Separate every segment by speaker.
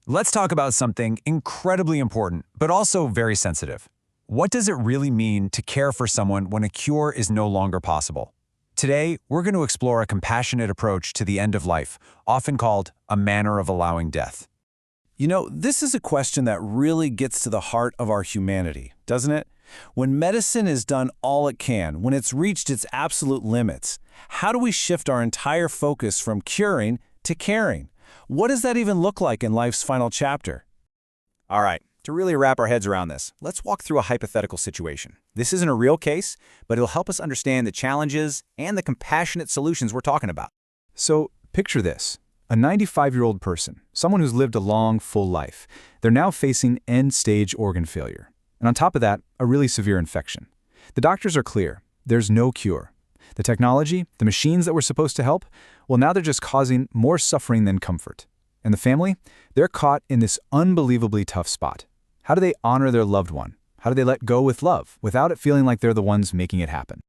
Speaker 1: Let's talk about something incredibly important, but also very sensitive. What does it really mean to care for someone when a cure is no longer possible? Today, we're going to explore a compassionate approach to the end of life, often called a manner of allowing death.
Speaker 2: This is a question that really gets to the heart of our humanity, doesn't it? When medicine has done all it can, when it's reached its absolute limits, how do we shift our entire focus from curing to caring? What does that even look like in life's final chapter?
Speaker 3: All right, to really wrap our heads around this, let's walk through a hypothetical situation. This isn't a real case, but it'll help us understand the challenges and the compassionate solutions we're talking about.
Speaker 4: So, picture this. A 95-year-old person, someone who's lived a long, full life. They're now facing end-stage organ failure. And on top of that, a really severe infection. The doctors are clear. There's no cure. The technology, the machines that were supposed to help, well, now they're just causing more suffering than comfort. And the family? They're caught in this unbelievably tough spot. How do they honor their loved one? How do they let go with love, without it feeling like they're the ones making it happen?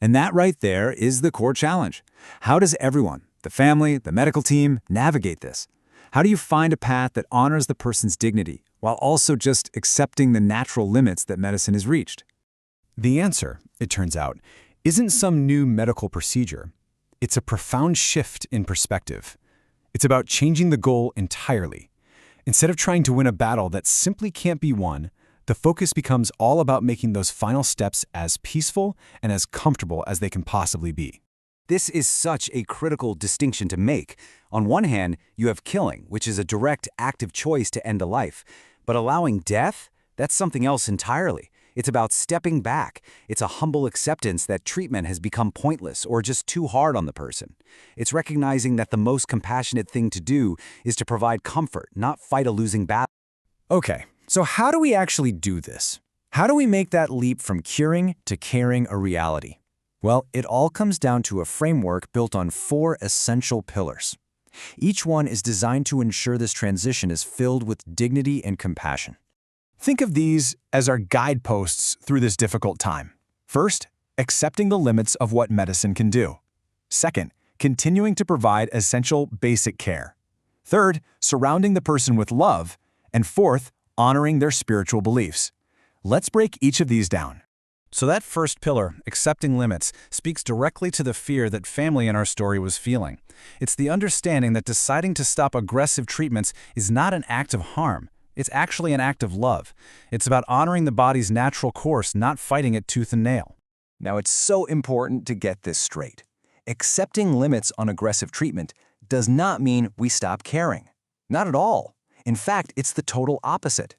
Speaker 1: And that right there is the core challenge. How does everyone, the family, the medical team, navigate this? How do you find a path that honors the person's dignity, while also just accepting the natural limits that medicine has reached?
Speaker 5: The answer, it turns out, isn't some new medical procedure. It's a profound shift in perspective. It's about changing the goal entirely. Instead of trying to win a battle that simply can't be won, the focus becomes all about making those final steps as peaceful and as comfortable as they can possibly be.
Speaker 3: This is such a critical distinction to make. On one hand, you have killing, which is a direct, active choice to end a life. But allowing death? That's something else entirely. It's about stepping back. It's a humble acceptance that treatment has become pointless or just too hard on the person. It's recognizing that the most compassionate thing to do is to provide comfort, not fight a losing battle.
Speaker 2: Okay, so how do we actually do this? How do we make that leap from curing to caring a reality? Well, it all comes down to a framework built on 4 essential pillars. Each one is designed to ensure this transition is filled with dignity and compassion.
Speaker 5: Think of these as our guideposts through this difficult time. First, accepting the limits of what medicine can do. Second, continuing to provide essential basic care. Third, surrounding the person with love. And fourth, honoring their spiritual beliefs. Let's break each of these down.
Speaker 2: So that first pillar, accepting limits, speaks directly to the fear that family in our story was feeling. It's the understanding that deciding to stop aggressive treatments is not an act of harm. It's actually an act of love. It's about honoring the body's natural course, not fighting it tooth and nail.
Speaker 6: Now, it's so important to get this straight. Accepting limits on aggressive treatment does not mean we stop caring. Not at all. In fact, it's the total opposite.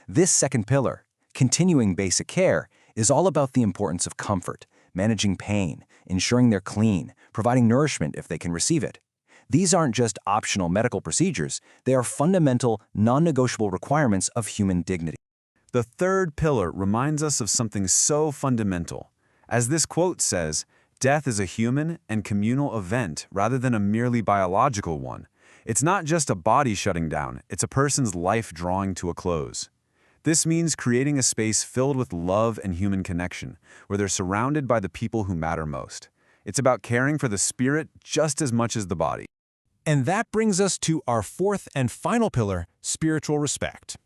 Speaker 6: This second pillar, continuing basic care, is all about the importance of comfort, managing pain, ensuring they're clean, providing nourishment if they can receive it. These aren't just optional medical procedures, they are fundamental, non-negotiable requirements of human dignity.
Speaker 7: The third pillar reminds us of something so fundamental. As this quote says, death is a human and communal event rather than a merely biological one. It's not just a body shutting down, it's a person's life drawing to a close. This means creating a space filled with love and human connection, where they're surrounded by the people who matter most. It's about caring for the spirit just as much as the body.
Speaker 5: And that brings us to our 4th and final pillar, spiritual respect.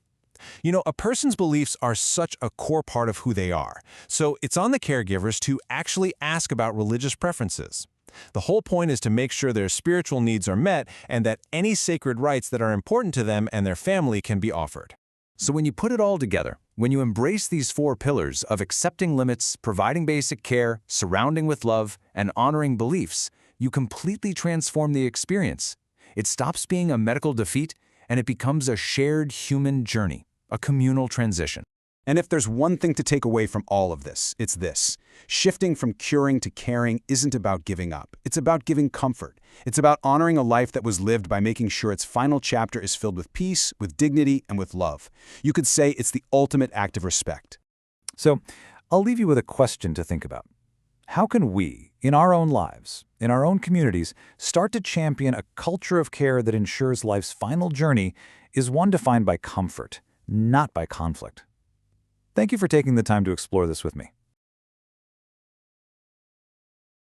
Speaker 5: A person's beliefs are such a core part of who they are, so it's on the caregivers to actually ask about religious preferences. The whole point is to make sure their spiritual needs are met and that any sacred rites that are important to them and their family can be offered.
Speaker 2: So when you put it all together, when you embrace these 4 pillars of accepting limits, providing basic care, surrounding with love, and honoring beliefs, you completely transform the experience. It stops being a medical defeat, and it becomes a shared human journey, a communal transition.
Speaker 3: And if there's one thing to take away from all of this, it's this. Shifting from curing to caring isn't about giving up. It's about giving comfort. It's about honoring a life that was lived by making sure its final chapter is filled with peace, with dignity, and with love. You could say it's the ultimate act of respect.
Speaker 4: So, I'll leave you with a question to think about. How can we, in our own lives, in our own communities, start to champion a culture of care that ensures life's final journey is one defined by comfort, not by conflict? Thank you for taking the time to explore this with me.